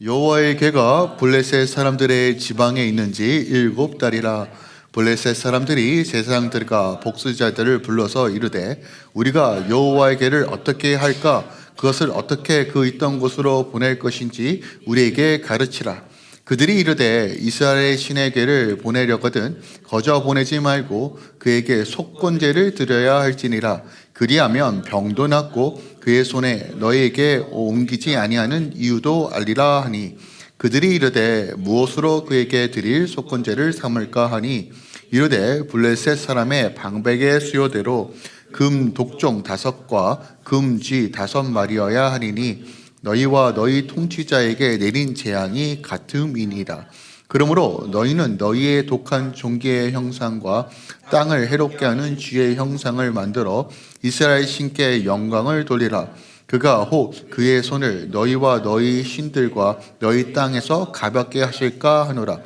여호와의 궤가 블레셋 사람들의 지방에 있는지 7달이라. 블레셋 사람들이 제사장들과 복수자들을 불러서 이르되 우리가 여호와의 궤를 어떻게 할까? 그것을 어떻게 그 있던 곳으로 보낼 것인지 우리에게 가르치라. 그들이 이르되 이스라엘의 신의 궤를 보내려거든 거저 보내지 말고 그에게 속건제를 드려야 할지니라. 그리하면 병도 낫고 그의 손에 너희에게 옮기지 아니하는 이유도 알리라 하니, 그들이 이르되 무엇으로 그에게 드릴 속건제를 삼을까 하니, 이르되 블레셋 사람의 방백의 수요대로 금 독종 5과 금쥐 5마리여야 하니니 너희와 너희 통치자에게 내린 재앙이 같음이니라. 그러므로 너희는 너희의 독한 종기의 형상과 땅을 해롭게 하는 쥐의 형상을 만들어 이스라엘 신께 영광을 돌리라. 그가 혹 그의 손을 너희와 너희 신들과 너희 땅에서 가볍게 하실까 하노라.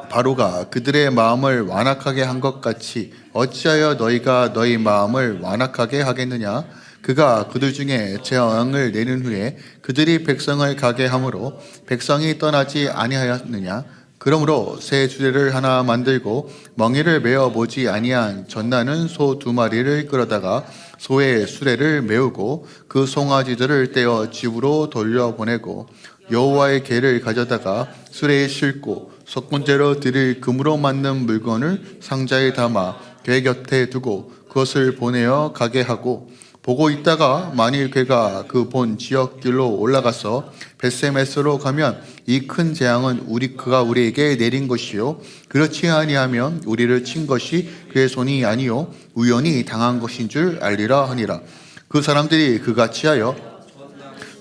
바로가 그들의 마음을 완악하게 한 것 같이 어찌하여 너희가 너희 마음을 완악하게 하겠느냐? 그가 그들 중에 재앙을 내는 후에 그들이 백성을 가게 함으로 백성이 떠나지 아니하였느냐? 그러므로 새 수레를 하나 만들고 멍에를 메어 보지 아니한 젖나는 소 2마리를 끌어다가 소의 수레를 메우고 그 송아지들을 떼어 집으로 돌려보내고 여호와의 궤를 가져다가 수레에 싣고 속건제로 드릴 금으로 만든 물건을 상자에 담아 궤 곁에 두고 그것을 보내어 가게 하고, 보고 있다가 만일 궤가 그 본 지역 길로 올라가서 벳세메스로 가면 이 큰 재앙은 그가 우리에게 내린 것이요 그렇지 아니하면 우리를 친 것이 그의 손이 아니요 우연히 당한 것인 줄 알리라 하니라. 그 사람들이 그같이 하여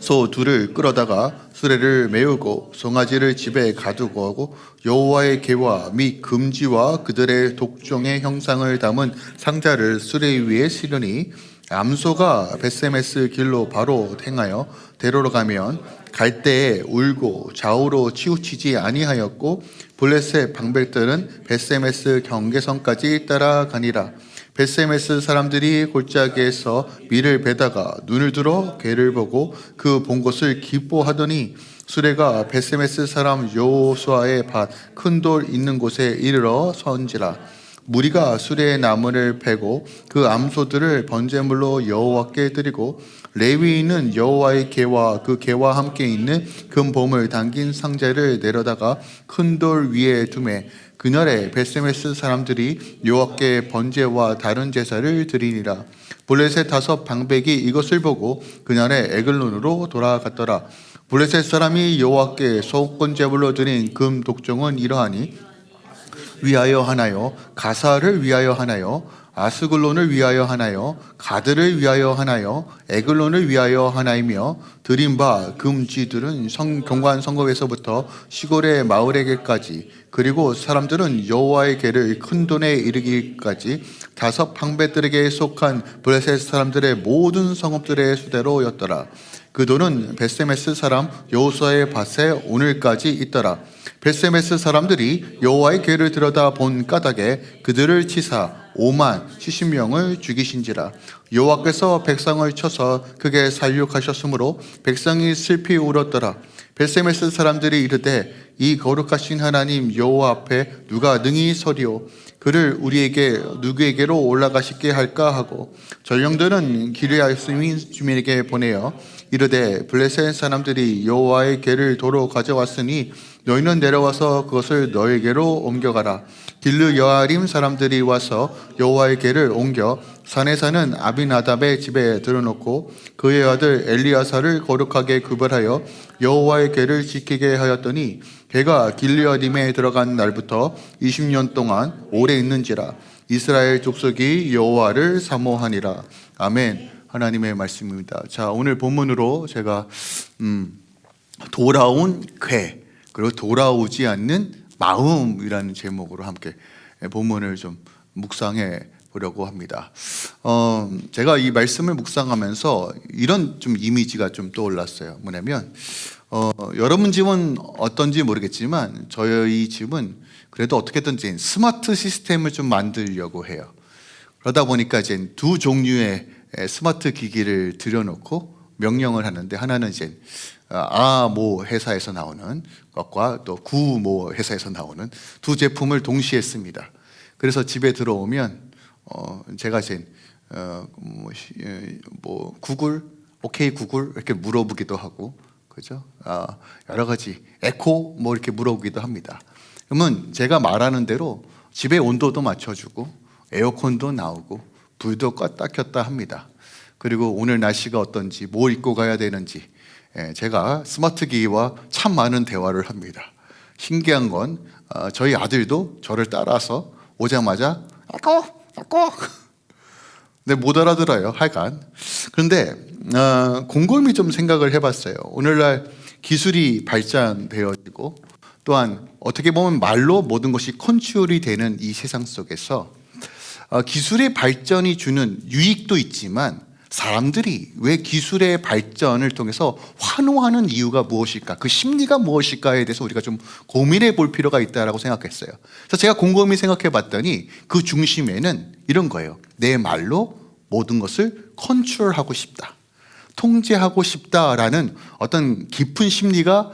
소 2를 끌어다가 수레를 메우고 송아지를 집에 가두고 하고 여호와의 궤와 및 금지와 그들의 독종의 형상을 담은 상자를 수레 위에 실으니, 암소가 벳세메스 길로 바로 행하여 대로로 가면 갈 때에 울고 좌우로 치우치지 아니하였고, 블레셋 방백들은 벳세메스 경계선까지 따라가니라. 벳세메스 사람들이 골짜기에서 밀을 베다가 눈을 들어 궤를 보고 그 본 것을 기뻐하더니, 수레가 벳세메스 사람 여호수아의 밭 큰 돌 있는 곳에 이르러 선지라. 무리가 수레의 나무를 베고 그 암소들을 번제물로 여호와께 드리고, 레위인은 여호와의 궤와 그 궤와 함께 있는 금봄을 담긴 상자를 내려다가 큰 돌 위에 두매, 그날에 벳세메스 사람들이 여호와께 번제와 다른 제사를 드리니라. 블레셋 5 방백이 이것을 보고 그날에 에글론으로 돌아갔더라. 블레셋 사람이 여호와께 속건제물로 드린 금 독종은 이러하니, 위하여 하나요? 가사를 위하여 하나요? 아스글론을 위하여 하나요? 가드를 위하여 하나요? 에글론을 위하여 하나이며, 드린 바 금쥐들은 경관 성읍에서부터 시골의 마을에게까지, 그리고 사람들은 여호와의 궤를 큰 돈에 이르기까지 5 방배들에게 속한 블레셋 사람들의 모든 성읍들의 수대로였더라. 그 돈은 벳세메스 사람 여호수아의 밭에 오늘까지 있더라. 벳세메스 사람들이 여호와의 궤를 들여다 본 까닭에 그들을 치사 5만 70명을 죽이신지라. 여호와께서 백성을 쳐서 크게 살육하셨으므로 백성이 슬피 울었더라. 벳세메스 사람들이 이르되 이 거룩하신 하나님 여호와 앞에 누가 능히 서리오? 그를 우리에게 누구에게로 올라가시게 할까 하고, 전령들은 기르야스민 주민에게 보내어 이르되 블레셋 사람들이 여호와의 궤를 도로 가져왔으니 너희는 내려와서 그것을 너에게로 옮겨가라. 길르 여아림 사람들이 와서 여호와의 궤를 옮겨 산에 사는 아비나답의 집에 들어놓고 그의 아들 엘리야사를 거룩하게 구별하여 여호와의 궤를 지키게 하였더니, 궤가 길르야림에 들어간 날부터 20년 동안 오래 있는지라. 이스라엘 족속이 여호와를 사모하니라. 아멘. 하나님의 말씀입니다. 자, 오늘 본문으로 제가 돌아온 궤, 그리고 돌아오지 않는 마음이라는 제목으로 함께 본문을 좀 묵상해 보려고 합니다. 제가 이 말씀을 묵상하면서 이런 좀 이미지가 좀 떠올랐어요. 뭐냐면 여러분 집은 어떤지 모르겠지만 저희 집은 그래도 어떻게든지 스마트 시스템을 좀 만들려고 해요. 그러다 보니까 이제 2 종류의 스마트 기기를 들여놓고 명령을 하는데, 하나는 이제 아모 회사에서 나오는 것과 또 구모 회사에서 나오는 두 제품을 동시에 씁니다. 그래서 집에 들어오면 제가 이제 구글, 오케이 구글 이렇게 물어보기도 하고, 그죠? 여러 가지 에코 뭐 이렇게 물어보기도 합니다. 그러면 제가 말하는 대로 집의 온도도 맞춰주고 에어컨도 나오고 불도 껐다 켰다 합니다. 그리고 오늘 날씨가 어떤지, 뭘 입고 가야 되는지 제가 스마트 기기와 참 많은 대화를 합니다. 신기한 건 저희 아들도 저를 따라서 오자마자 에코 근데 못 알아들어요, 하여간. 그런데 곰곰이 좀 생각을 해봤어요. 오늘날 기술이 발전되어지고 또한 어떻게 보면 말로 모든 것이 컨트롤이 되는 이 세상 속에서 기술의 발전이 주는 유익도 있지만 사람들이 왜 기술의 발전을 통해서 환호하는 이유가 무엇일까? 그 심리가 무엇일까에 대해서 우리가 좀 고민해 볼 필요가 있다고 생각했어요. 그래서 제가 곰곰이 생각해 봤더니 그 중심에는 이런 거예요. 내 말로 모든 것을 컨트롤하고 싶다, 통제하고 싶다라는 어떤 깊은 심리가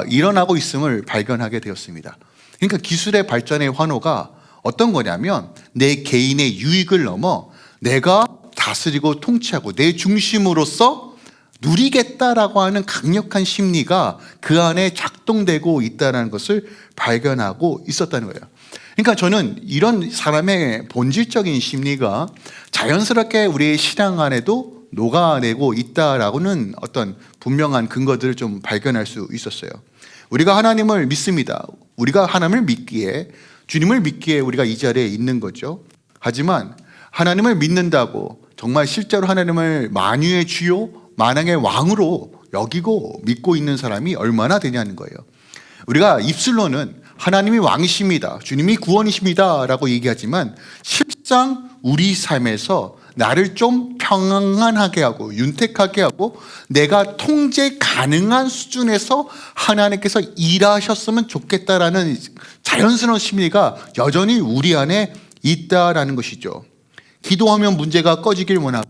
일어나고 있음을 발견하게 되었습니다. 그러니까 기술의 발전의 환호가 어떤 거냐면 내 개인의 유익을 넘어 내가 다스리고 통치하고 내 중심으로서 누리겠다라고 하는 강력한 심리가 그 안에 작동되고 있다는 것을 발견하고 있었다는 거예요. 그러니까 저는 이런 사람의 본질적인 심리가 자연스럽게 우리의 신앙 안에도 녹아내고 있다라고는 어떤 분명한 근거들을 좀 발견할 수 있었어요. 우리가 하나님을 믿습니다. 우리가 하나님을 믿기에, 주님을 믿기에 우리가 이 자리에 있는 거죠. 하지만 하나님을 믿는다고 정말 실제로 하나님을 만유의 주요, 만왕의 왕으로 여기고 믿고 있는 사람이 얼마나 되냐는 거예요. 우리가 입술로는 하나님이 왕이십니다, 주님이 구원이십니다 라고 얘기하지만 실상 우리 삶에서 나를 좀 평안하게 하고 윤택하게 하고 내가 통제 가능한 수준에서 하나님께서 일하셨으면 좋겠다라는 자연스러운 심리가 여전히 우리 안에 있다라는 것이죠. 기도하면 문제가 꺼지길 원하고,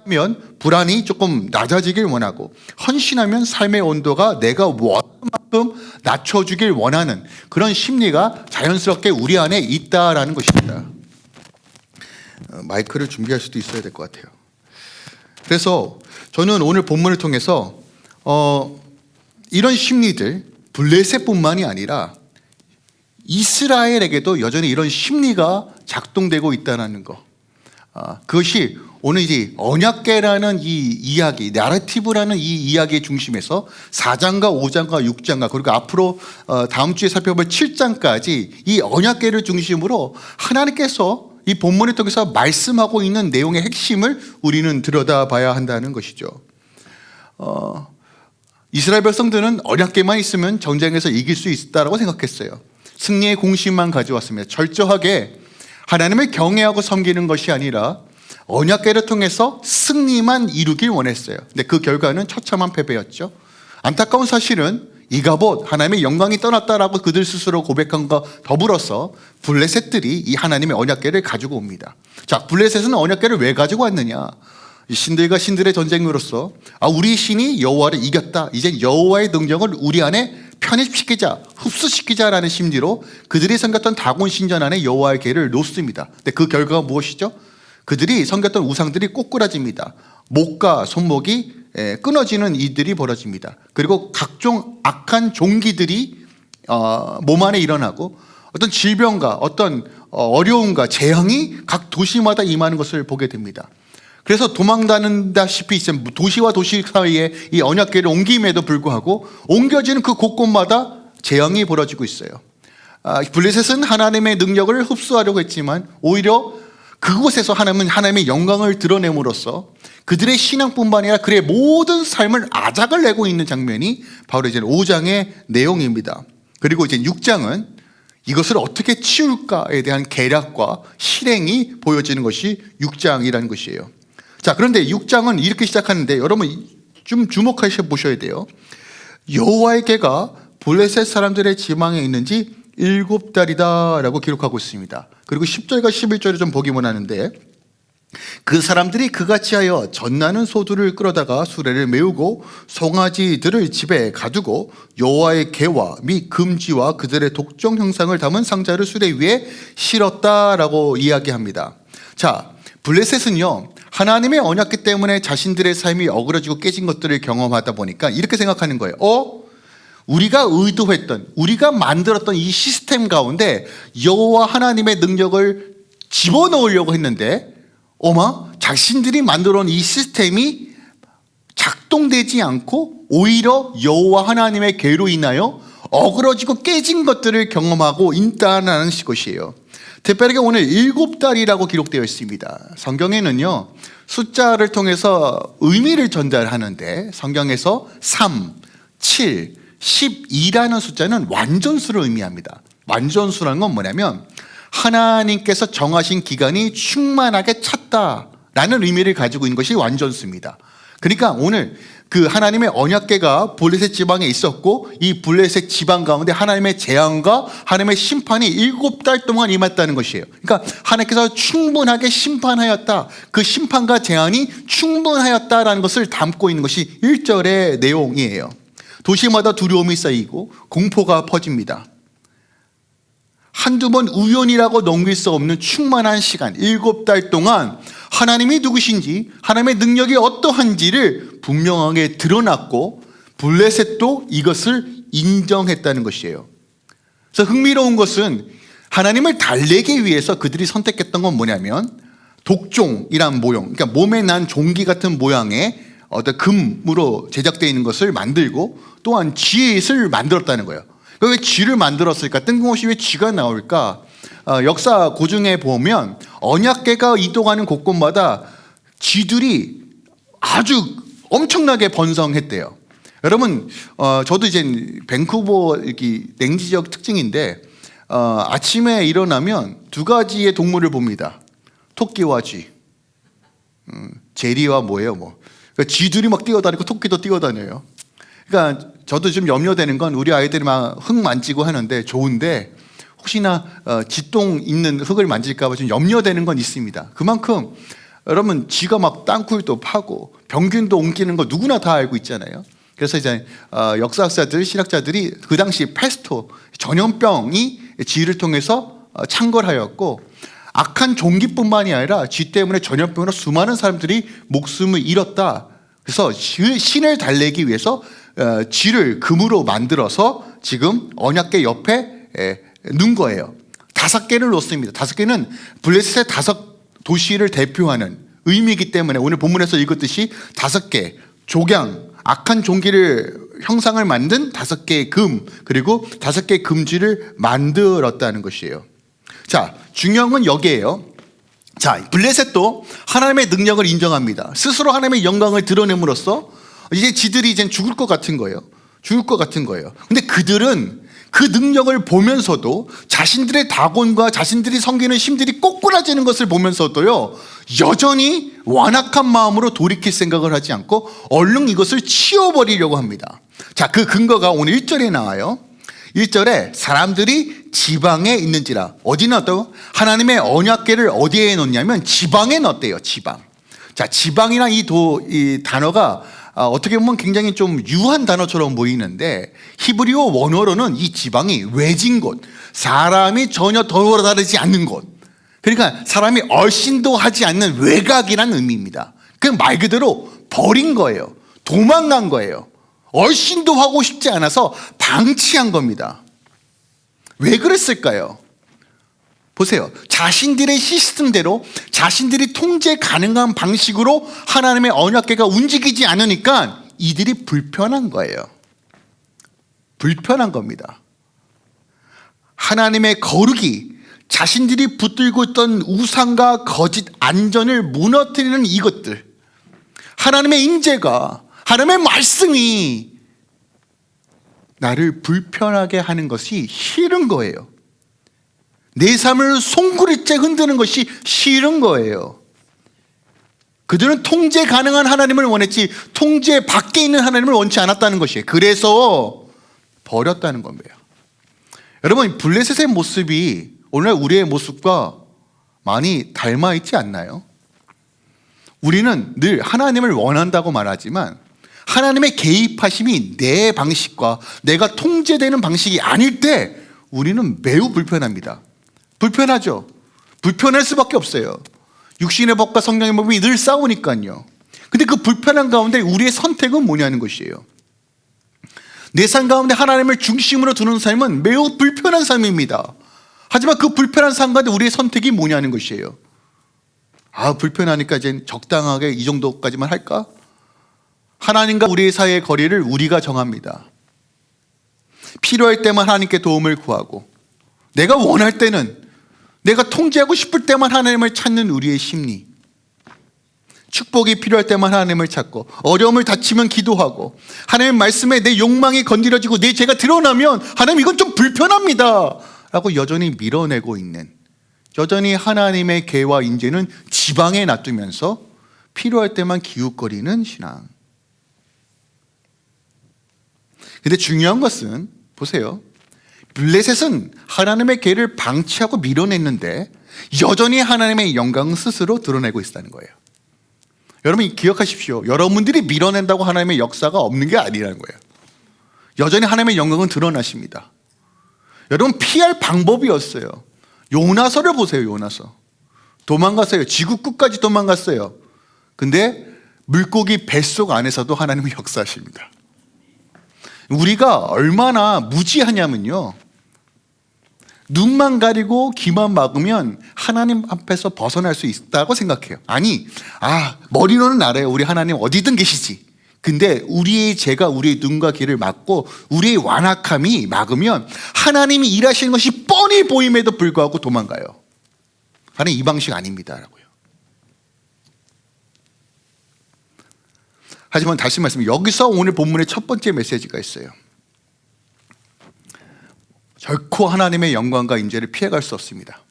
예배하면 불안이 조금 낮아지길 원하고, 헌신하면 삶의 온도가 내가 원하는 만큼 낮춰주길 원하는 그런 심리가 자연스럽게 우리 안에 있다라는 것입니다. 마이크를 준비할 수도 있어야 될 것 같아요. 그래서 저는 오늘 본문을 통해서 이런 심리들, 블레셋뿐만이 아니라 이스라엘에게도 여전히 이런 심리가 작동되고 있다는 거. 그것이 오늘 이제 언약궤라는 이 이야기, 나래티브라는 이 이야기의 중심에서 4장과 5장과 6장과 그리고 앞으로 다음 주에 살펴볼 7장까지 이 언약궤를 중심으로 하나님께서 이 본문을 통해서 말씀하고 있는 내용의 핵심을 우리는 들여다봐야 한다는 것이죠. 이스라엘 백성들은 언약궤만 있으면 전쟁에서 이길 수 있다고 생각했어요. 승리의 공신만 가져왔습니다. 철저하게 하나님을 경외하고 섬기는 것이 아니라 언약궤를 통해서 승리만 이루길 원했어요. 근데 그 결과는 처참한 패배였죠. 안타까운 사실은 이가봇, 하나님의 영광이 떠났다라고 그들 스스로 고백한 것과 더불어서 블레셋들이 이 하나님의 언약궤를 가지고 옵니다. 자, 블레셋은 언약궤를 왜 가지고 왔느냐? 신들과 신들의 전쟁으로서 우리 신이 여호와를 이겼다, 이제 여호와의 능력을 우리 안에 편입시키자, 흡수시키자라는 심리로 그들이 섬겼던 다곤 신전 안에 여호와의 궤를 놓습니다. 근데 그 결과가 무엇이죠? 그들이 섬겼던 우상들이 꼬꾸라집니다. 목과 손목이 끊어지는 일들이 벌어집니다. 그리고 각종 악한 종기들이 몸 안에 일어나고 어떤 질병과 어떤 어려움과 재앙이 각 도시마다 임하는 것을 보게 됩니다. 그래서 도망다닌다시피 도시와 도시 사이에 이 언약궤를 옮김에도 불구하고 옮겨지는 그 곳곳마다 재앙이 벌어지고 있어요. 블레셋은 하나님의 능력을 흡수하려고 했지만 오히려 그곳에서 하나님은 하나님의 영광을 드러냄으로써 그들의 신앙뿐만 아니라 그의 모든 삶을 아작을 내고 있는 장면이 바로 이제 5장의 내용입니다. 그리고 이제 6장은 이것을 어떻게 치울까에 대한 계략과 실행이 보여지는 것이 6장이라는 것이에요. 자, 그런데 6장은 이렇게 시작하는데 여러분 좀 주목하셔 보셔야 돼요. 여호와의 궤가 블레셋 사람들의 지방에 있는지 7달이다 라고 기록하고 있습니다. 그리고 10절과 11절을 좀 보기만 하는데 그 사람들이 그같이 하여 젖나는 소들을 끌어다가 수레를 메우고 송아지들을 집에 가두고 여호와의 계와 및 금지와 그들의 독종 형상을 담은 상자를 수레 위에 실었다라고 이야기합니다. 자, 블레셋은요, 하나님의 언약궤 때문에 자신들의 삶이 어그러지고 깨진 것들을 경험하다 보니까 이렇게 생각하는 거예요. 우리가 의도했던, 우리가 만들었던 이 시스템 가운데 여호와 하나님의 능력을 집어넣으려고 했는데 자신들이 만들어 놓은 이 시스템이 작동되지 않고 오히려 여호와 하나님의 계로 인하여 어그러지고 깨진 것들을 경험하고 있다는 것이에요. 특별하게 오늘 7달이라고 기록되어 있습니다. 성경에는요, 숫자를 통해서 의미를 전달하는데 성경에서 3, 7, 12라는 숫자는 완전수를 의미합니다. 완전수라는 건 뭐냐면 하나님께서 정하신 기간이 충만하게 찼다라는 의미를 가지고 있는 것이 완전수입니다. 그러니까 오늘 그 하나님의 언약궤가 블레셋 지방에 있었고 이 블레셋 지방 가운데 하나님의 재앙과 하나님의 심판이 7달 동안 임했다는 것이에요. 그러니까 하나님께서 충분하게 심판하였다, 그 심판과 재앙이 충분하였다라는 것을 담고 있는 것이 1절의 내용이에요. 도시마다 두려움이 쌓이고 공포가 퍼집니다. 한두 번 우연이라고 넘길 수 없는 충만한 시간, 7달 동안 하나님이 누구신지, 하나님의 능력이 어떠한지를 분명하게 드러났고 블레셋도 이것을 인정했다는 것이에요. 그래서 흥미로운 것은 하나님을 달래기 위해서 그들이 선택했던 건 뭐냐면 독종이란 모형, 그러니까 몸에 난 종기 같은 모양의 어떤 금으로 제작되어 있는 것을 만들고 또한 쥐를 만들었다는 거예요. 왜 쥐를 만들었을까? 뜬금없이 왜 쥐가 나올까? 역사 고증에 보면 언약궤가 이동하는 곳곳마다 쥐들이 아주 엄청나게 번성했대요. 여러분, 저도 이제 밴쿠버 냉지 지역 특징인데 아침에 일어나면 두 가지의 동물을 봅니다. 토끼와 쥐. 제리와 뭐예요? 그러니까 쥐들이 막 뛰어다니고 토끼도 뛰어다녀요. 그러니까 저도 좀 염려되는 건 우리 아이들이 막 흙 만지고 하는데 좋은데 혹시나 쥐똥 있는 흙을 만질까 봐 좀 염려되는 건 있습니다. 그만큼 여러분 쥐가 막 땅굴도 파고 병균도 옮기는 거 누구나 다 알고 있잖아요. 그래서 이제 역사학자들, 신학자들이 그 당시 페스토, 전염병이 쥐를 통해서 창궐하였고 악한 종기뿐만이 아니라 쥐 때문에 전염병으로 수많은 사람들이 목숨을 잃었다. 그래서 신을 달래기 위해서 쥐를 금으로 만들어서 지금 언약궤 옆에 넣은 거예요. 5개를 놓습니다. 5개는 블레셋의 5 도시를 대표하는 의미이기 때문에 오늘 본문에서 읽었듯이 5개 족양, 악한 종기를 형상을 만든 5개의 금, 그리고 5개의 금쥐를 만들었다는 것이에요. 자, 중요한 건 여기에요. 자, 블레셋도 하나님의 능력을 인정합니다. 스스로 하나님의 영광을 드러냄으로써 이제 지들이 이제 죽을 것 같은 거예요. 죽을 것 같은 거예요. 근데 그들은 그 능력을 보면서도 자신들의 다곤과 자신들이 섬기는 신들이 꼬꾸라지는 것을 보면서도요, 여전히 완악한 마음으로 돌이킬 생각을 하지 않고 얼른 이것을 치워버리려고 합니다. 자, 그 근거가 오늘 1절에 나와요. 1절에 사람들이 지방에 있는지라. 어디 넣었다고? 하나님의 언약궤를 어디에 넣냐면 지방에 넣었대요. 지방. 자, 지방이란 이 단어가 어떻게 보면 굉장히 좀 유한 단어처럼 보이는데 히브리어 원어로는 이 지방이 외진 곳, 사람이 전혀 돌아다니지 않는 곳, 그러니까 사람이 얼씬도 하지 않는 외곽이라는 의미입니다. 그 말 그대로 버린 거예요. 도망간 거예요. 얼씬도 하고 싶지 않아서 방치한 겁니다. 왜 그랬을까요? 보세요. 자신들의 시스템대로 자신들이 통제 가능한 방식으로 하나님의 언약궤가 움직이지 않으니까 이들이 불편한 거예요. 불편한 겁니다. 하나님의 거룩이 자신들이 붙들고 있던 우상과 거짓 안전을 무너뜨리는 이것들, 하나님의 임재가, 하나님의 말씀이 나를 불편하게 하는 것이 싫은 거예요. 내 삶을 송구리째 흔드는 것이 싫은 거예요. 그들은 통제 가능한 하나님을 원했지 통제 밖에 있는 하나님을 원치 않았다는 것이에요. 그래서 버렸다는 겁니다. 여러분, 블레셋의 모습이 오늘 우리의 모습과 많이 닮아 있지 않나요? 우리는 늘 하나님을 원한다고 말하지만 하나님의 개입하심이 내 방식과 내가 통제되는 방식이 아닐 때 우리는 매우 불편합니다. 불편하죠. 불편할 수밖에 없어요. 육신의 법과 성령의 법이 늘 싸우니까요. 근데 그 불편한 가운데 우리의 선택은 뭐냐는 것이에요. 내 삶 가운데 하나님을 중심으로 두는 삶은 매우 불편한 삶입니다. 하지만 그 불편한 삶 가운데 우리의 선택이 뭐냐는 것이에요. 불편하니까 이제 적당하게 이 정도까지만 할까? 하나님과 우리의 사이의 거리를 우리가 정합니다. 필요할 때만 하나님께 도움을 구하고, 내가 원할 때는, 내가 통제하고 싶을 때만 하나님을 찾는 우리의 심리, 축복이 필요할 때만 하나님을 찾고, 어려움을 닥치면 기도하고, 하나님 말씀에 내 욕망이 건드려지고 내 죄가 드러나면 하나님 이건 좀 불편합니다 라고 여전히 밀어내고 있는, 여전히 하나님의 계와 인재는 지방에 놔두면서 필요할 때만 기웃거리는 신앙. 근데 중요한 것은 보세요. 블레셋은 하나님의 계를 방치하고 밀어냈는데 여전히 하나님의 영광 스스로 드러내고 있다는 거예요. 여러분 기억하십시오. 여러분들이 밀어낸다고 하나님의 역사가 없는 게 아니라는 거예요. 여전히 하나님의 영광은 드러나십니다. 여러분 피할 방법이 없어요. 요나서를 보세요. 요나서 도망갔어요. 지구 끝까지 도망갔어요. 근데 물고기 뱃속 안에서도 하나님은 역사하십니다. 우리가 얼마나 무지하냐면요, 눈만 가리고 귀만 막으면 하나님 앞에서 벗어날 수 있다고 생각해요. 아니, 머리로는 알아요. 우리 하나님 어디든 계시지. 근데 우리의 죄가 우리의 눈과 귀를 막고 우리의 완악함이 막으면 하나님이 일하시는 것이 뻔히 보임에도 불구하고 도망가요. 하나님 이 방식 아닙니다 라고요. 하지만 다시 말씀, 여기서 오늘 본문의 첫 번째 메시지가 있어요. 결코 하나님의 영광과 인재를 피해갈 수 없습니다.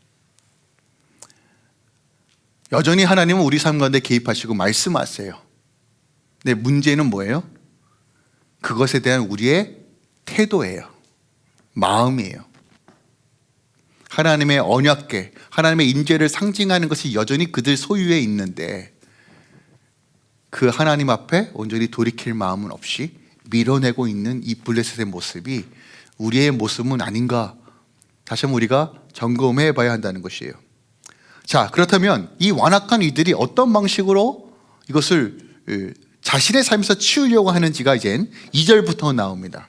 여전히 하나님은 우리 삶 가운데 개입하시고 말씀하세요. 근데 문제는 뭐예요? 그것에 대한 우리의 태도예요. 마음이에요. 하나님의 언약궤, 하나님의 인재를 상징하는 것이 여전히 그들 소유에 있는데 그 하나님 앞에 온전히 돌이킬 마음은 없이 밀어내고 있는 이 블레셋의 모습이 우리의 모습은 아닌가, 다시 한번 우리가 점검해 봐야 한다는 것이에요. 자, 그렇다면 이 완악한 이들이 어떤 방식으로 이것을 자신의 삶에서 치우려고 하는지가 이젠 2절부터 나옵니다.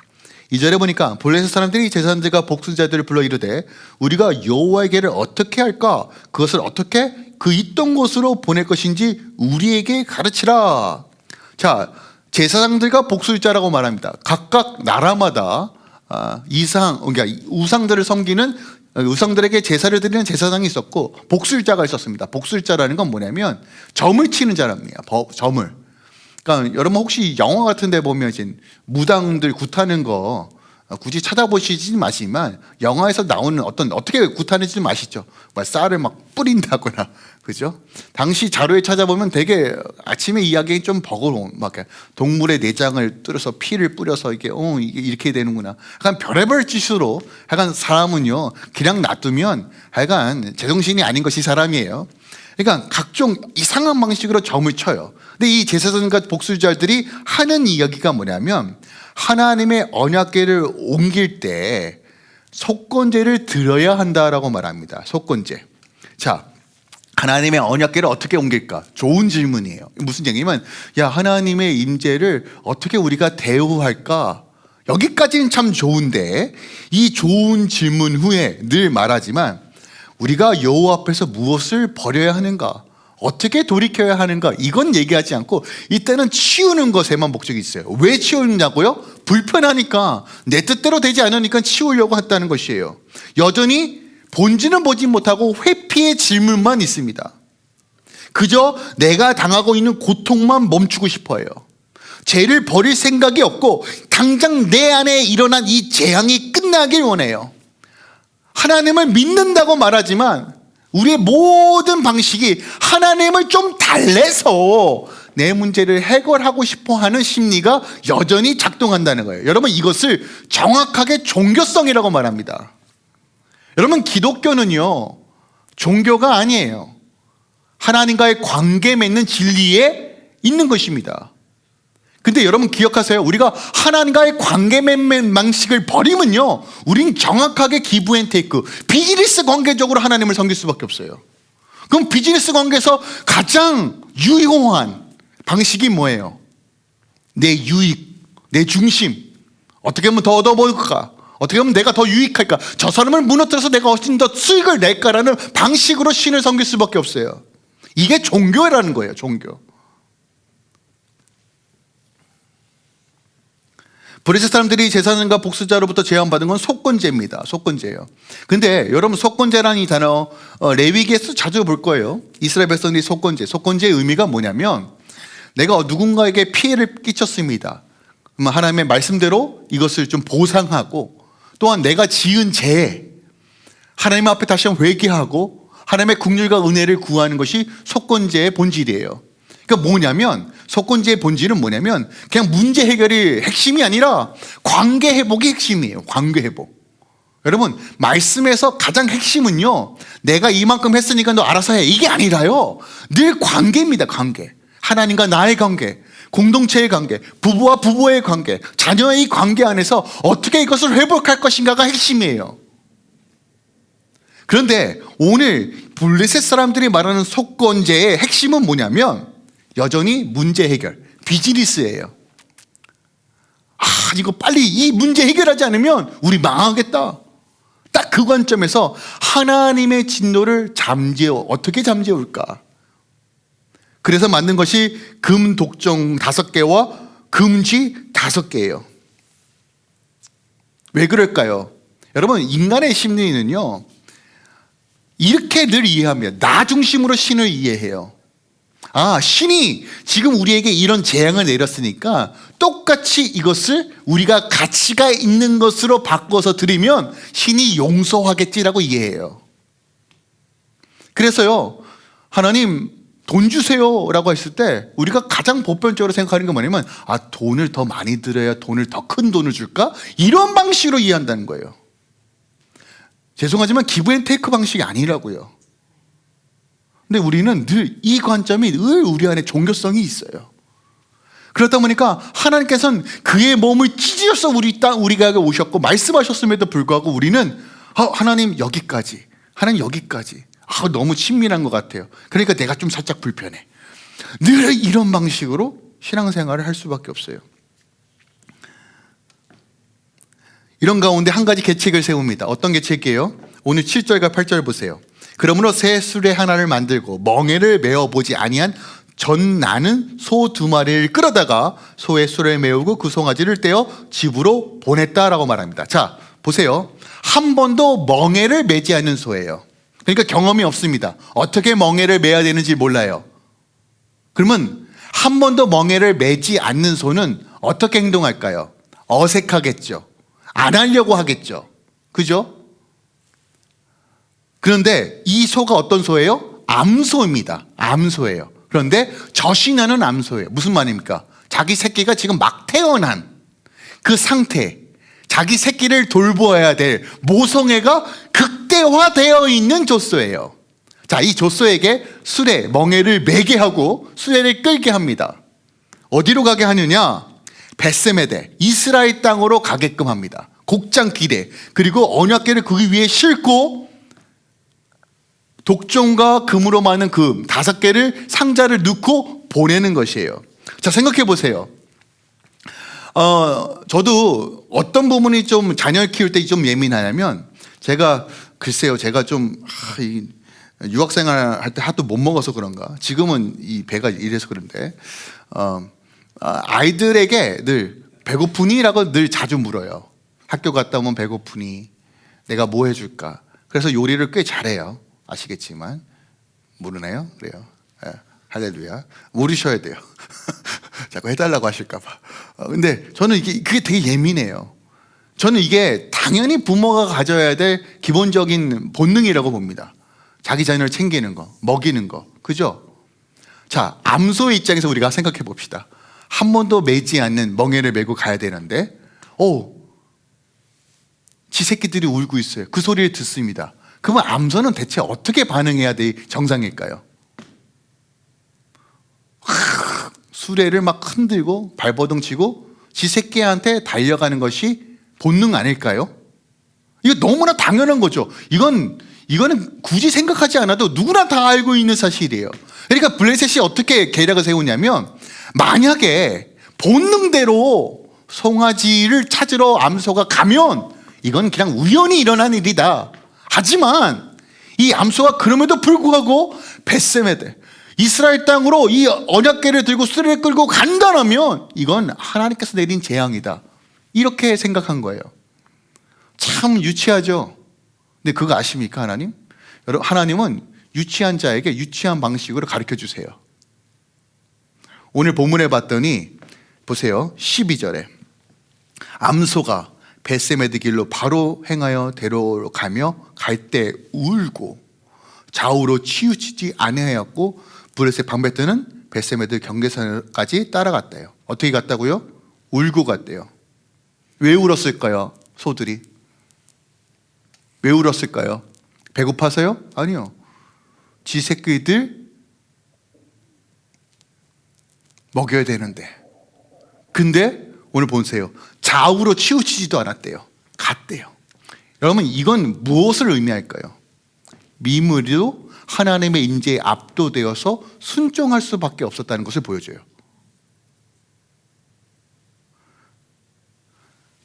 2절에 보니까 블레셋 사람들이 제사장들과 복수자들을 불러 이르되 우리가 여호와의 궤를 어떻게 할까? 그것을 어떻게 그 있던 곳으로 보낼 것인지 우리에게 가르치라. 자, 제사장들과 복수자라고 말합니다. 각각 나라마다 그러니까 우상들을 섬기는, 우상들에게 제사를 드리는 제사장이 있었고 복술자가 있었습니다. 복술자라는 건 뭐냐면 점을 치는 자랍니다. 점을. 그러니까 여러분 혹시 영화 같은 데 보면 이제 무당들 굿하는 거 굳이 찾아보시지 마시지만 영화에서 나오는 어떻게 굿하는지 아시죠? 쌀을 막 뿌린다거나, 그죠? 당시 자료에 찾아보면 되게 아침에 이야기 좀 버거운, 막 동물의 내장을 뚫어서 피를 뿌려서 이게 이렇게 되는구나. 약간 별의별 짓으로 약간 사람은요 그냥 놔두면 약간 제정신이 아닌 것이 사람이에요. 그러니까 각종 이상한 방식으로 점을 쳐요. 근데 이 제사장과 복술자들이 하는 이야기가 뭐냐면 하나님의 언약궤를 옮길 때 속건제를 드려야 한다라고 말합니다. 속건제. 자, 하나님의 언약궤를 어떻게 옮길까? 좋은 질문이에요. 무슨 얘기냐면 하나님의 임재를 어떻게 우리가 대우할까? 여기까지는 참 좋은데 이 좋은 질문 후에 늘 말하지만 우리가 여호와 앞에서 무엇을 버려야 하는가? 어떻게 돌이켜야 하는가? 이건 얘기하지 않고 이때는 치우는 것에만 목적이 있어요. 왜 치우냐고요? 불편하니까, 내 뜻대로 되지 않으니까 치우려고 했다는 것이에요. 여전히 본질은 보지 못하고 회피의 질문만 있습니다. 그저 내가 당하고 있는 고통만 멈추고 싶어요. 죄를 버릴 생각이 없고 당장 내 안에 일어난 이 재앙이 끝나길 원해요. 하나님을 믿는다고 말하지만 우리의 모든 방식이 하나님을 좀 달래서 내 문제를 해결하고 싶어 하는 심리가 여전히 작동한다는 거예요. 여러분 이것을 정확하게 종교성이라고 말합니다. 여러분 기독교는요 종교가 아니에요. 하나님과의 관계 맺는 진리에 있는 것입니다. 근데 여러분 기억하세요. 우리가 하나님과의 관계 맺는 방식을 버리면요, 우린 정확하게 기브 앤 테이크, 비즈니스 관계적으로 하나님을 섬길 수밖에 없어요. 그럼 비즈니스 관계에서 가장 유용한 방식이 뭐예요? 내 유익, 내 중심. 어떻게 하면 더 얻어볼까? 어떻게 하면 내가 더 유익할까? 저 사람을 무너뜨려서 내가 훨씬 더 수익을 낼까라는 방식으로 신을 섬길 수밖에 없어요. 이게 종교라는 거예요. 종교. 브레스 사람들이 제사장과 복수자로부터 제한받은 건 속건제입니다. 속건제예요. 근데 여러분, 속건제라는 이 단어 레위기에서 자주 볼 거예요. 이스라엘 백성들이 속건제의 의미가 뭐냐면, 내가 누군가에게 피해를 끼쳤습니다. 그러면 하나님의 말씀대로 이것을 좀 보상하고, 또한 내가 지은 죄, 하나님 앞에 다시 한번 회개하고 하나님의 긍휼과 은혜를 구하는 것이 속건제의 본질이에요. 그러니까 뭐냐면, 속건제의 본질은 뭐냐면 그냥 문제 해결이 핵심이 아니라 관계 회복이 핵심이에요. 관계 회복. 여러분, 말씀에서 가장 핵심은요, 내가 이만큼 했으니까 너 알아서 해, 이게 아니라요, 늘 관계입니다. 관계. 하나님과 나의 관계, 공동체의 관계, 부부와 부부의 관계, 자녀의 관계 안에서 어떻게 이것을 회복할 것인가가 핵심이에요. 그런데 오늘 블레셋 사람들이 말하는 속건제의 핵심은 뭐냐면 여전히 문제 해결, 비즈니스예요. 이거 빨리 이 문제 해결하지 않으면 우리 망하겠다. 딱 그 관점에서 하나님의 진노를 어떻게 잠재울까? 그래서 만든 것이 금 독종 5개와 금쥐 5개예요. 왜 그럴까요? 여러분, 인간의 심리는요, 이렇게 늘 이해합니다. 나 중심으로 신을 이해해요. 신이 지금 우리에게 이런 재앙을 내렸으니까 똑같이 이것을 우리가 가치가 있는 것으로 바꿔서 드리면 신이 용서하겠지라고 이해해요. 그래서요, 하나님 돈 주세요 라고 했을 때 우리가 가장 보편적으로 생각하는 게 뭐냐면, 돈을 더 많이 드려야 돈을 더 큰 돈을 줄까? 이런 방식으로 이해한다는 거예요. 죄송하지만 기브 앤 테이크 방식이 아니라고요. 근데 우리는 늘 이 관점이 늘 우리 안에 종교성이 있어요. 그렇다 보니까 하나님께서는 그의 몸을 찢어서 우리가 오셨고 말씀하셨음에도 불구하고 우리는 하나님 여기까지, 하나님 여기까지, 너무 친밀한 것 같아요. 그러니까 내가 좀 살짝 불편해. 늘 이런 방식으로 신앙생활을 할 수밖에 없어요. 이런 가운데 한 가지 계책을 세웁니다. 어떤 계책이에요? 오늘 7절과 8절 보세요. 그러므로 새 수레 하나를 만들고 멍에를 메어보지 아니한 전 나는 소 2마리를 끌어다가 소의 수레에 메우고 그 송아지를 떼어 집으로 보냈다라고 말합니다. 자, 보세요. 한 번도 멍에를 매지 않는 소예요. 그러니까 경험이 없습니다. 어떻게 멍에를 매야 되는지 몰라요. 그러면 한 번도 멍에를 매지 않는 소는 어떻게 행동할까요? 어색하겠죠. 안 하려고 하겠죠. 그죠? 그런데 이 소가 어떤 소예요? 암소입니다. 암소예요. 그런데 젖이나는 암소예요. 무슨 말입니까? 자기 새끼가 지금 막 태어난 그 상태, 자기 새끼를 돌보아야 될 모성애가 극대화되어 있는 젖소예요. 자, 이 젖소에게 수레, 멍에를 매게 하고 수레를 끌게 합니다. 어디로 가게 하느냐? 벳세메데, 이스라엘 땅으로 가게끔 합니다. 곡장 길에, 그리고 언약궤를 그 위에 싣고 독종과 금으로 많은 금 5개를 상자를 넣고 보내는 것이에요. 자, 생각해 보세요. 저도 어떤 부분이 좀 자녀를 키울 때 좀 예민하냐면, 제가 좀 유학생활 할 때 하도 못 먹어서 그런가, 지금은 이 배가 이래서 그런데 아이들에게 늘 배고프니? 라고 늘 자주 물어요. 학교 갔다 오면 배고프니? 내가 뭐 해줄까? 그래서 요리를 꽤 잘해요. 아시겠지만. 모르나요? 그래요. 할렐루야. 모르셔야 돼요. 자꾸 해달라고 하실까봐. 근데 저는 그게 되게 예민해요. 저는 이게 당연히 부모가 가져야 될 기본적인 본능이라고 봅니다. 자기 자녀를 챙기는 거, 먹이는 거. 그죠? 자, 암소의 입장에서 우리가 생각해 봅시다. 한 번도 매지 않는 멍에를 메고 가야 되는데, 지 새끼들이 울고 있어요. 그 소리를 듣습니다. 그러면 암소는 대체 어떻게 반응해야 돼 정상일까요? 수레를 막 흔들고 발버둥 치고 지 새끼한테 달려가는 것이 본능 아닐까요? 이거 너무나 당연한 거죠. 이거는 굳이 생각하지 않아도 누구나 다 알고 있는 사실이에요. 그러니까 블레셋이 어떻게 계략을 세우냐면, 만약에 본능대로 송아지를 찾으러 암소가 가면 이건 그냥 우연히 일어난 일이다. 하지만 이 암소가 그럼에도 불구하고 벳세메드, 이스라엘 땅으로 이 언약궤를 들고 수레를 끌고 간다면 이건 하나님께서 내린 재앙이다. 이렇게 생각한 거예요. 참 유치하죠. 근데 그거 아십니까, 하나님? 여러분, 하나님은 유치한 자에게 유치한 방식으로 가르쳐 주세요. 오늘 본문에 봤더니 보세요. 12절에 암소가 벳세메드 길로 바로 행하여 대로로 가며 갈 때 울고 좌우로 치우치지 아니하였고 블레셋 방백들은 벳세메드 경계선까지 따라갔대요. 어떻게 갔다고요? 울고 갔대요. 왜 울었을까요? 소들이 왜 울었을까요? 배고파서요? 아니요. 지 새끼들 먹여야 되는데. 근데 오늘 보세요. 좌우로 치우치지도 않았대요. 갔대요. 여러분, 이건 무엇을 의미할까요? 미물도 하나님의 인재에 압도되어서 순종할 수밖에 없었다는 것을 보여줘요.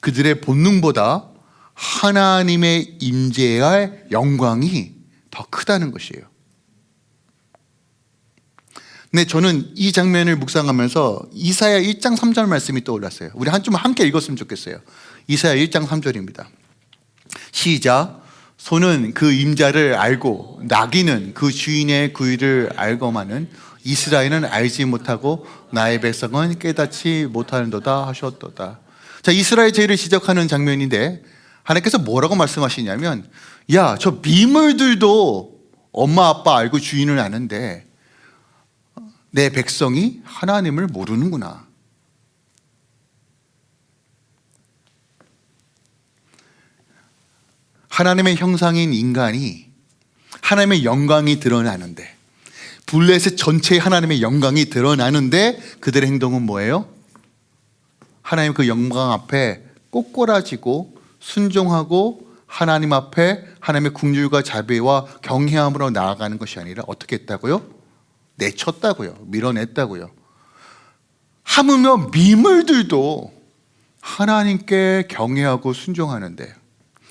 그들의 본능보다 하나님의 임재의 영광이 더 크다는 것이에요. 근데 저는 이 장면을 묵상하면서 이사야 1장 3절 말씀이 떠올랐어요. 우리 좀 함께 읽었으면 좋겠어요. 이사야 1장 3절입니다. 시작. 소는 그 임자를 알고 나귀는 그 주인의 구의를 알고마는 이스라엘은 알지 못하고 나의 백성은 깨닫지 못하는도다 하셨도다. 자, 이스라엘 죄를 지적하는 장면인데 하나님께서 뭐라고 말씀하시냐면, 야, 저 미물들도 엄마 아빠 알고 주인을 아는데 내 백성이 하나님을 모르는구나. 하나님의 형상인 인간이 하나님의 영광이 드러나는데, 블레셋 전체에 하나님의 영광이 드러나는데 그들의 행동은 뭐예요? 하나님 그 영광 앞에 꼬꼬라지고 순종하고 하나님 앞에 하나님의 긍휼과 자비와 경외함으로 나아가는 것이 아니라 어떻게 했다고요? 내쳤다고요. 밀어냈다고요. 하물며 미물들도 하나님께 경외하고 순종하는데,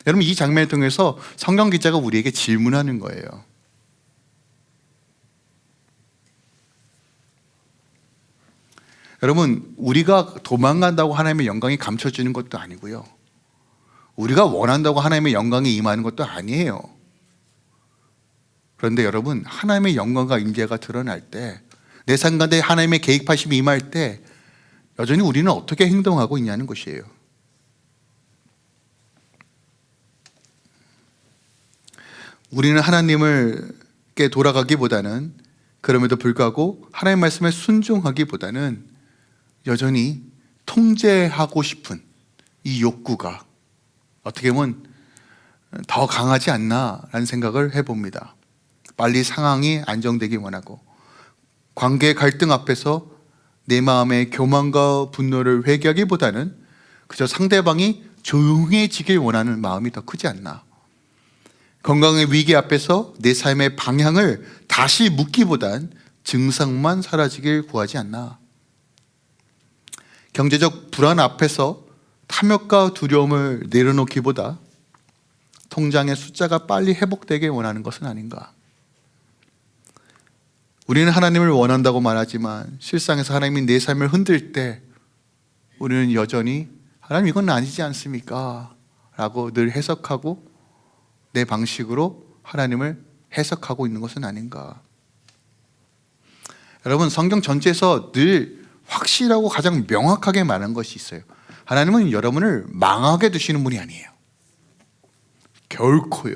여러분, 이 장면을 통해서 성경 기자가 우리에게 질문하는 거예요. 여러분, 우리가 도망간다고 하나님의 영광이 감춰지는 것도 아니고요, 우리가 원한다고 하나님의 영광이 임하는 것도 아니에요. 그런데 여러분, 하나님의 영광과 임재가 드러날 때, 내 삶 가운데 하나님의 계획하심이 임할 때 여전히 우리는 어떻게 행동하고 있냐는 것이에요. 우리는 하나님께 돌아가기보다는, 그럼에도 불구하고 하나님 말씀에 순종하기보다는 여전히 통제하고 싶은 이 욕구가 어떻게 보면 더 강하지 않나라는 생각을 해봅니다. 빨리 상황이 안정되기 원하고, 관계 갈등 앞에서 내 마음의 교만과 분노를 회개하기보다는 그저 상대방이 조용해지길 원하는 마음이 더 크지 않나. 건강의 위기 앞에서 내 삶의 방향을 다시 묻기보단 증상만 사라지길 구하지 않나. 경제적 불안 앞에서 탐욕과 두려움을 내려놓기보다 통장의 숫자가 빨리 회복되길 원하는 것은 아닌가. 우리는 하나님을 원한다고 말하지만 실상에서 하나님이 내 삶을 흔들 때 우리는 여전히 하나님 이건 아니지 않습니까? 라고 늘 해석하고 내 방식으로 하나님을 해석하고 있는 것은 아닌가. 여러분, 성경 전체에서 늘 확실하고 가장 명확하게 말한 것이 있어요. 하나님은 여러분을 망하게 두시는 분이 아니에요. 결코요.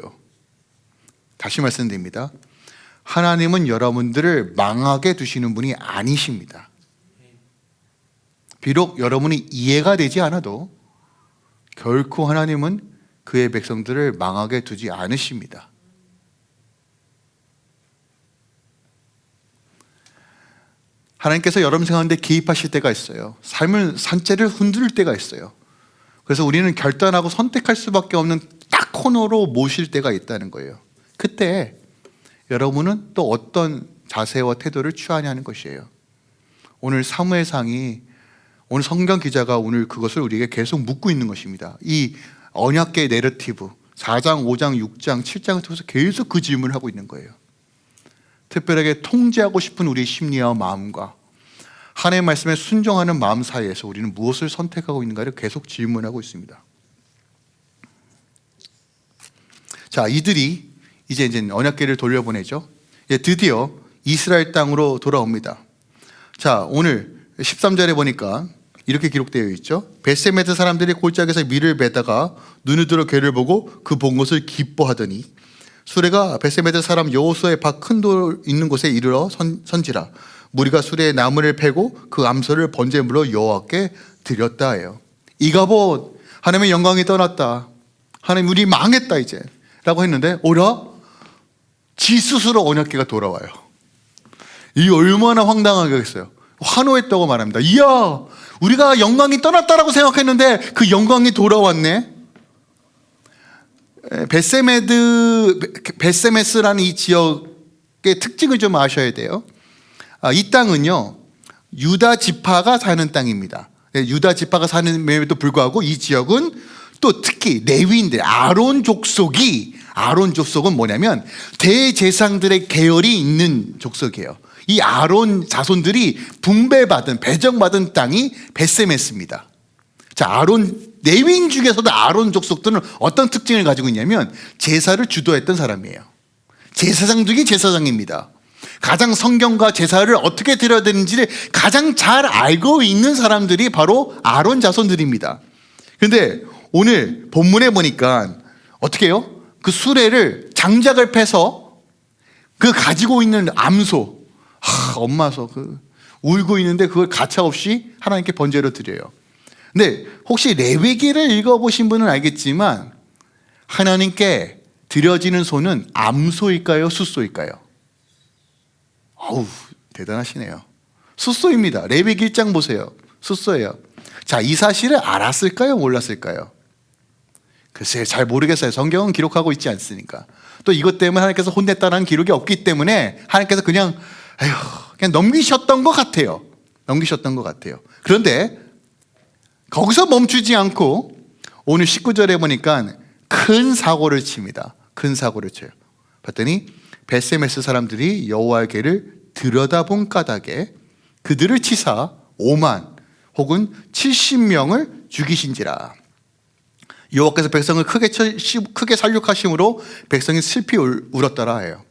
다시 말씀드립니다. 하나님은 여러분들을 망하게 두시는 분이 아니십니다. 비록 여러분이 이해가 되지 않아도 결코 하나님은 그의 백성들을 망하게 두지 않으십니다. 하나님께서 여러분 생활 가운데 개입하실 때가 있어요. 삶을 산재를 흔들 때가 있어요. 그래서 우리는 결단하고 선택할 수밖에 없는 딱 코너로 모실 때가 있다는 거예요. 그때 여러분은 또 어떤 자세와 태도를 취하냐는 것이에요. 오늘 사무엘상이, 오늘 성경 기자가 오늘 그것을 우리에게 계속 묻고 있는 것입니다. 이 언약궤 내러티브 4장, 5장, 6장, 7장을 통해서 계속 그 질문을 하고 있는 거예요. 특별하게 통제하고 싶은 우리의 심리와 마음과 하나님의 말씀에 순종하는 마음 사이에서 우리는 무엇을 선택하고 있는가를 계속 질문하고 있습니다. 자, 이들이 이제 언약궤를 돌려보내죠. 이제 드디어 이스라엘 땅으로 돌아옵니다. 자, 오늘 13절에 보니까 이렇게 기록되어 있죠. 벳세메드 사람들이 골짜기에서 밀을 베다가 눈을 들어 궤를 보고 그 본 것을 기뻐하더니 수레가 벳세메드 사람 여호수아의 밭 큰 돌 있는 곳에 이르러 선지라. 무리가 수레에 나무를 패고 그 암소를 번제물로 여호와께 드렸다 해요. 이가봇, 하나님의 영광이 떠났다. 하나님, 우리 망했다 이제 라고 했는데 오라? 지 스스로 언약궤가 돌아와요. 이 얼마나 황당하겠어요. 환호했다고 말합니다. 이야, 우리가 영광이 떠났다라고 생각했는데 그 영광이 돌아왔네. 벳세메스라는 이 지역의 특징을 좀 아셔야 돼요. 이 땅은요, 유다 지파가 사는 땅입니다. 유다 지파가 사는에도 불구하고 이 지역은 또 특히 레위인들, 아론 족속은 뭐냐면 대제사장들의 계열이 있는 족속이에요. 이 아론 자손들이 배정받은 땅이 벳세메스입니다. 자, 레위인 중에서도 아론 족속들은 어떤 특징을 가지고 있냐면 제사를 주도했던 사람이에요. 제사장 중에 제사장입니다. 가장 성경과 제사를 어떻게 드려야 되는지를 가장 잘 알고 있는 사람들이 바로 아론 자손들입니다. 그런데 오늘 본문에 보니까 어떻게 해요? 그 수레를 장작을 패서 그 가지고 있는 암소, 엄마소 울고 있는데 그걸 가차없이 하나님께 번제로 드려요. 근데 혹시 레위기를 읽어보신 분은 알겠지만 하나님께 드려지는 소는 암소일까요? 숫소일까요? 어우, 대단하시네요. 숫소입니다. 레위기 1장 보세요. 숫소예요. 자, 이 사실을 알았을까요? 몰랐을까요? 글쎄, 잘 모르겠어요. 성경은 기록하고 있지 않으니까. 또 이것 때문에 하나님께서 혼냈다는 기록이 없기 때문에 하나님께서 그냥 넘기셨던 것 같아요. 그런데 거기서 멈추지 않고 오늘 19절에 보니까 큰 사고를 칩니다. 큰 사고를 쳐요. 봤더니 벳세메스 사람들이 여호와의 궤를 들여다본 까닭에 그들을 치사 5만 혹은 70명을 죽이신지라. 여호와께서 백성을 크게 살육하심으로 백성이 슬피 울었더라 해요.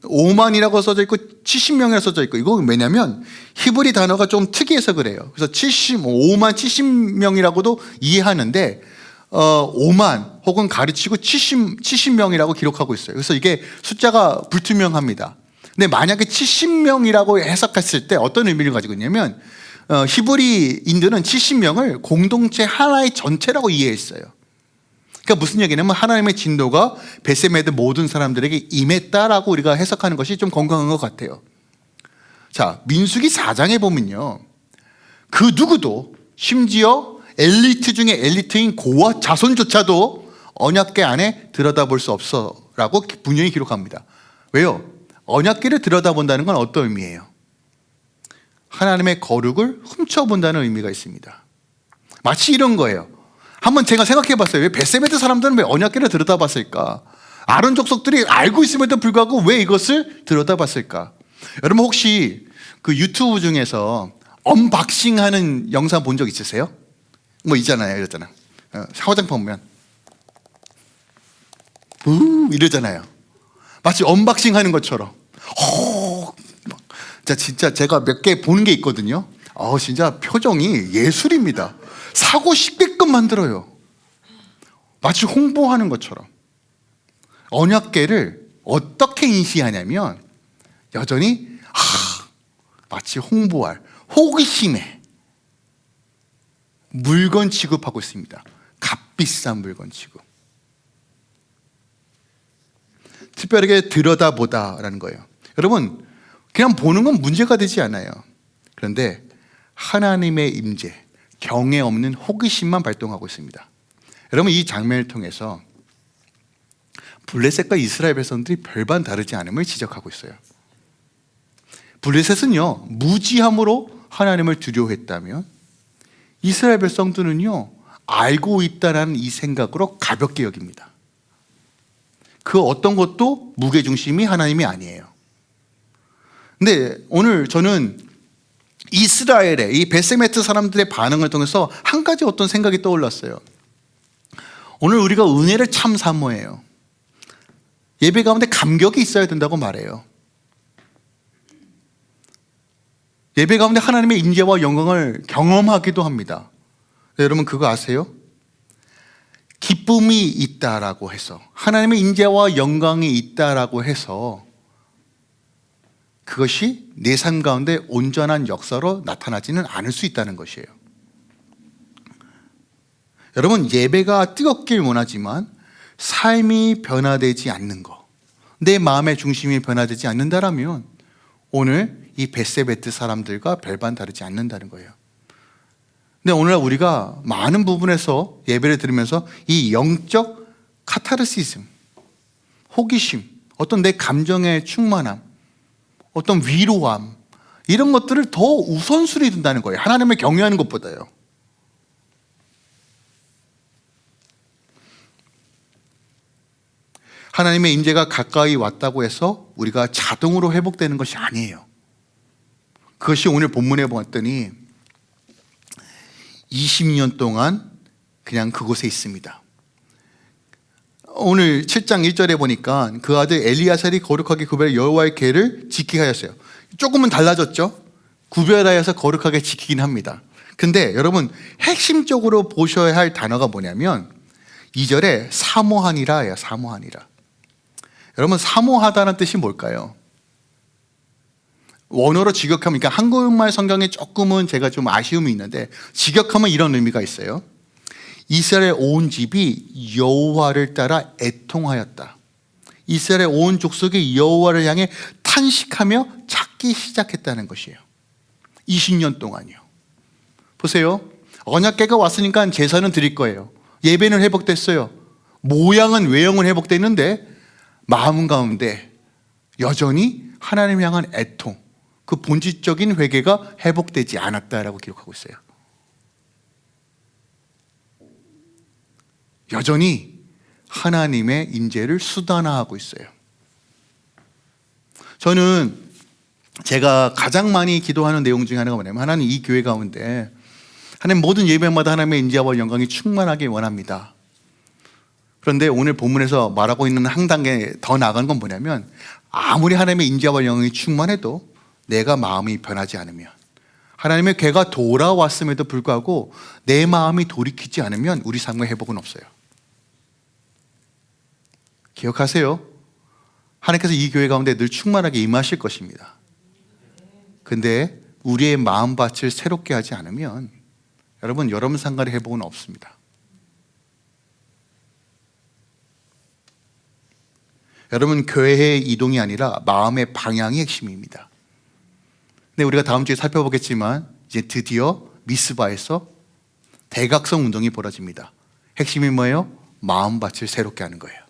5만이라고 써져 있고 70명이라고 써져 있고, 이거 왜냐면 히브리 단어가 좀 특이해서 그래요. 그래서 5만 70명이라고도 이해하는데 5만 혹은 가르치고 70명이라고 기록하고 있어요. 그래서 이게 숫자가 불투명합니다. 근데 만약에 70명이라고 해석했을 때 어떤 의미를 가지고 있냐면 히브리인들은 70명을 공동체 하나의 전체라고 이해했어요. 그러니까 무슨 얘기냐면 하나님의 진노가 벳세메드 모든 사람들에게 임했다라고 우리가 해석하는 것이 좀 건강한 것 같아요. 자, 민수기 4장에 보면요, 그 누구도, 심지어 엘리트 중에 엘리트인 고아 자손조차도 언약궤 안에 들여다볼 수 없어 라고 분명히 기록합니다. 왜요? 언약궤를 들여다본다는 건 어떤 의미예요? 하나님의 거룩을 훔쳐본다는 의미가 있습니다. 마치 이런 거예요. 한번 제가 생각해 봤어요. 왜 벳세메드 사람들은 왜 언약궤를 들여다봤을까? 아론 족속들이 알고 있음에도 불구하고 왜 이것을 들여다봤을까? 여러분 혹시 그 유튜브 중에서 언박싱 하는 영상 본 적 있으세요? 있잖아요. 이러잖아. 화장품 보면 이러잖아요. 마치 언박싱 하는 것처럼. 진짜 제가 몇 개 보는 게 있거든요. 진짜 표정이 예술입니다. 사고 싶게끔 만들어요. 마치 홍보하는 것처럼. 언약궤를 어떻게 인식하냐면 여전히 마치 홍보할 호기심에 물건 취급하고 있습니다. 값비싼 물건 취급. 특별하게 들여다보다라는 거예요. 여러분, 그냥 보는 건 문제가 되지 않아요. 그런데 하나님의 임재, 경외 없는 호기심만 발동하고 있습니다. 여러분, 이 장면을 통해서 블레셋과 이스라엘 백성들이 별반 다르지 않음을 지적하고 있어요. 블레셋은요, 무지함으로 하나님을 두려워했다면 이스라엘 백성들은요, 알고 있다는 이 생각으로 가볍게 여깁니다. 그 어떤 것도 무게중심이 하나님이 아니에요. 근데 오늘 저는 이스라엘의 이 베세메트 사람들의 반응을 통해서 한 가지 어떤 생각이 떠올랐어요. 오늘 우리가 은혜를 참 사모해요. 예배 가운데 감격이 있어야 된다고 말해요. 예배 가운데 하나님의 인재와 영광을 경험하기도 합니다. 여러분, 그거 아세요? 기쁨이 있다라고 해서, 하나님의 인재와 영광이 있다라고 해서 그것이 내 삶 가운데 온전한 역사로 나타나지는 않을 수 있다는 것이에요. 여러분, 예배가 뜨겁길 원하지만 삶이 변화되지 않는 것, 내 마음의 중심이 변화되지 않는다라면 오늘 이 베세베트 사람들과 별반 다르지 않는다는 거예요. 근데 오늘날 우리가 많은 부분에서 예배를 들으면서 이 영적 카타르시즘, 호기심, 어떤 내 감정의 충만함, 어떤 위로함, 이런 것들을 더 우선순위 둔다는 거예요. 하나님을 경외하는 것보다요. 하나님의 임재가 가까이 왔다고 해서 우리가 자동으로 회복되는 것이 아니에요. 그것이 오늘 본문에 보았더니 20년 동안 그냥 그곳에 있습니다. 오늘 7장 1절에 보니까 그 아들 엘리야살이 거룩하게 구별해 여호와의 계를 지키게 하였어요. 조금은 달라졌죠. 구별하여서 거룩하게 지키긴 합니다. 근데 여러분, 핵심적으로 보셔야 할 단어가 뭐냐면 2절에 사모하니라예요. 사모하니라. 여러분, 사모하다는 뜻이 뭘까요? 원어로 직역하면, 그러니까 한국말 성경에 조금은 제가 좀 아쉬움이 있는데, 직역하면 이런 의미가 있어요. 이스라엘 온 집이 여호와를 따라 애통하였다. 이스라엘 온 족속이 여호와를 향해 탄식하며 찾기 시작했다는 것이에요. 20년 동안이요. 보세요. 언약궤가 왔으니까 제사는 드릴 거예요. 예배는 회복됐어요. 모양은 외형은 회복됐는데 마음 가운데 여전히 하나님 향한 애통, 그 본질적인 회개가 회복되지 않았다라고 기록하고 있어요. 여전히 하나님의 인재를 수단화하고 있어요. 저는 제가 가장 많이 기도하는 내용 중에 하나가 뭐냐면, 하나님, 이 교회 가운데 하나님 모든 예배마다 하나님의 인재와 영광이 충만하게 원합니다. 그런데 오늘 본문에서 말하고 있는 한 단계 더 나아가는 건 뭐냐면, 아무리 하나님의 인재와 영광이 충만해도 내가 마음이 변하지 않으면, 하나님의 궤가 돌아왔음에도 불구하고 내 마음이 돌이키지 않으면 우리 삶의 회복은 없어요. 기억하세요. 하나님께서 이 교회 가운데 늘 충만하게 임하실 것입니다. 근데 우리의 마음밭을 새롭게 하지 않으면 여러분 상관의 회복은 없습니다. 여러분, 교회의 이동이 아니라 마음의 방향이 핵심입니다. 근데 우리가 다음 주에 살펴보겠지만 이제 드디어 미스바에서 대각성 운동이 벌어집니다. 핵심이 뭐예요? 마음밭을 새롭게 하는 거예요.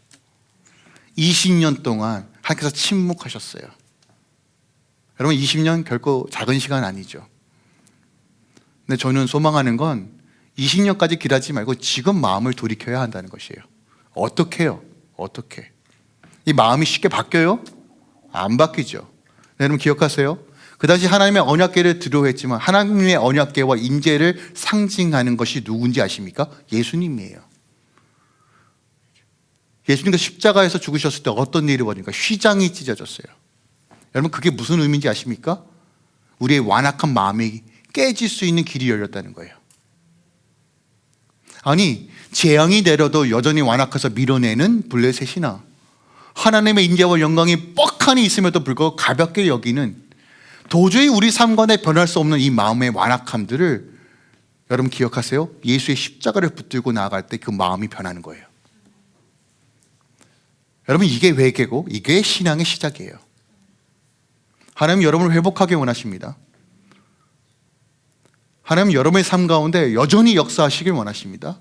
20년 동안 하나님께서 침묵하셨어요. 여러분, 20년 결코 작은 시간 아니죠. 근데 저는 소망하는 건 20년까지 기다리지 말고 지금 마음을 돌이켜야 한다는 것이에요. 어떻게 해요? 어떻게? 이 마음이 쉽게 바뀌어요? 안 바뀌죠. 여러분 기억하세요? 그 당시 하나님의 언약궤를 두려워했지만 하나님의 언약궤와 인재를 상징하는 것이 누군지 아십니까? 예수님이에요. 예수님께서 십자가에서 죽으셨을 때 어떤 일이 벌어집니까? 휘장이 찢어졌어요. 여러분, 그게 무슨 의미인지 아십니까? 우리의 완악한 마음이 깨질 수 있는 길이 열렸다는 거예요. 아니, 재앙이 내려도 여전히 완악해서 밀어내는 블레셋이나 하나님의 인재와 영광이 뻑하니 있음에도 불구하고 가볍게 여기는, 도저히 우리 삶과는 변할 수 없는 이 마음의 완악함들을 여러분 기억하세요? 예수의 십자가를 붙들고 나아갈 때 그 마음이 변하는 거예요. 여러분, 이게 회개고 이게 신앙의 시작이에요. 하나님 여러분을 회복하기 원하십니다. 하나님 여러분의 삶 가운데 여전히 역사하시길 원하십니다.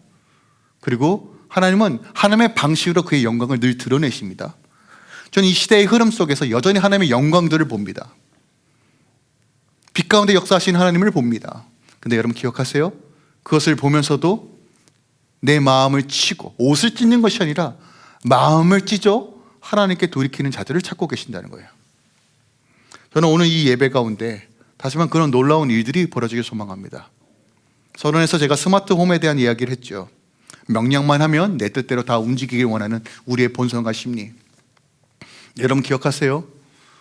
그리고 하나님은 하나님의 방식으로 그의 영광을 늘 드러내십니다. 저는 이 시대의 흐름 속에서 여전히 하나님의 영광들을 봅니다. 빛 가운데 역사하신 하나님을 봅니다. 근데 여러분 기억하세요? 그것을 보면서도 내 마음을 치고 옷을 찢는 것이 아니라 마음을 찢어 하나님께 돌이키는 자들을 찾고 계신다는 거예요. 저는 오늘 이 예배 가운데 다시 한번 그런 놀라운 일들이 벌어지길 소망합니다. 서론에서 제가 스마트홈에 대한 이야기를 했죠. 명령만 하면 내 뜻대로 다 움직이길 원하는 우리의 본성과 심리. 여러분 기억하세요?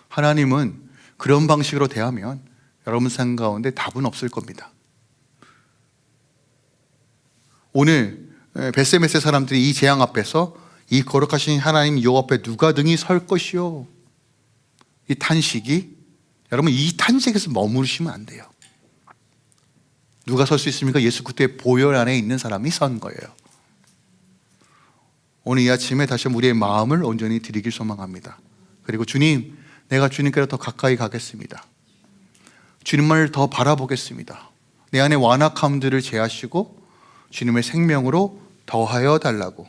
하나님은 그런 방식으로 대하면 여러분 삶 가운데 답은 없을 겁니다. 오늘 베세메세 사람들이 이 재앙 앞에서 이 거룩하신 하나님 여호와 앞에 누가 등이 설 것이요? 이 탄식이, 여러분 이 탄식에서 머무르시면 안 돼요. 누가 설 수 있습니까? 예수 그리스도의 보혈 안에 있는 사람이 선 거예요. 오늘 이 아침에 다시 우리의 마음을 온전히 드리길 소망합니다. 그리고 주님, 내가 주님께로 더 가까이 가겠습니다. 주님을 더 바라보겠습니다. 내 안에 완악함들을 제하시고 주님의 생명으로 더하여 달라고,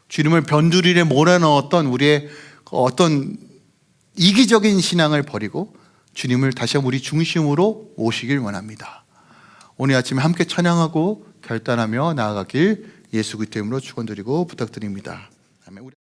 주님을 변두리에 몰아넣었던 우리의 어떤 이기적인 신앙을 버리고 주님을 다시 한번 우리 중심으로 오시길 원합니다. 오늘 아침에 함께 찬양하고 결단하며 나아가길 예수 그리스도 이름으로 축원드리고 부탁드립니다. 아멘.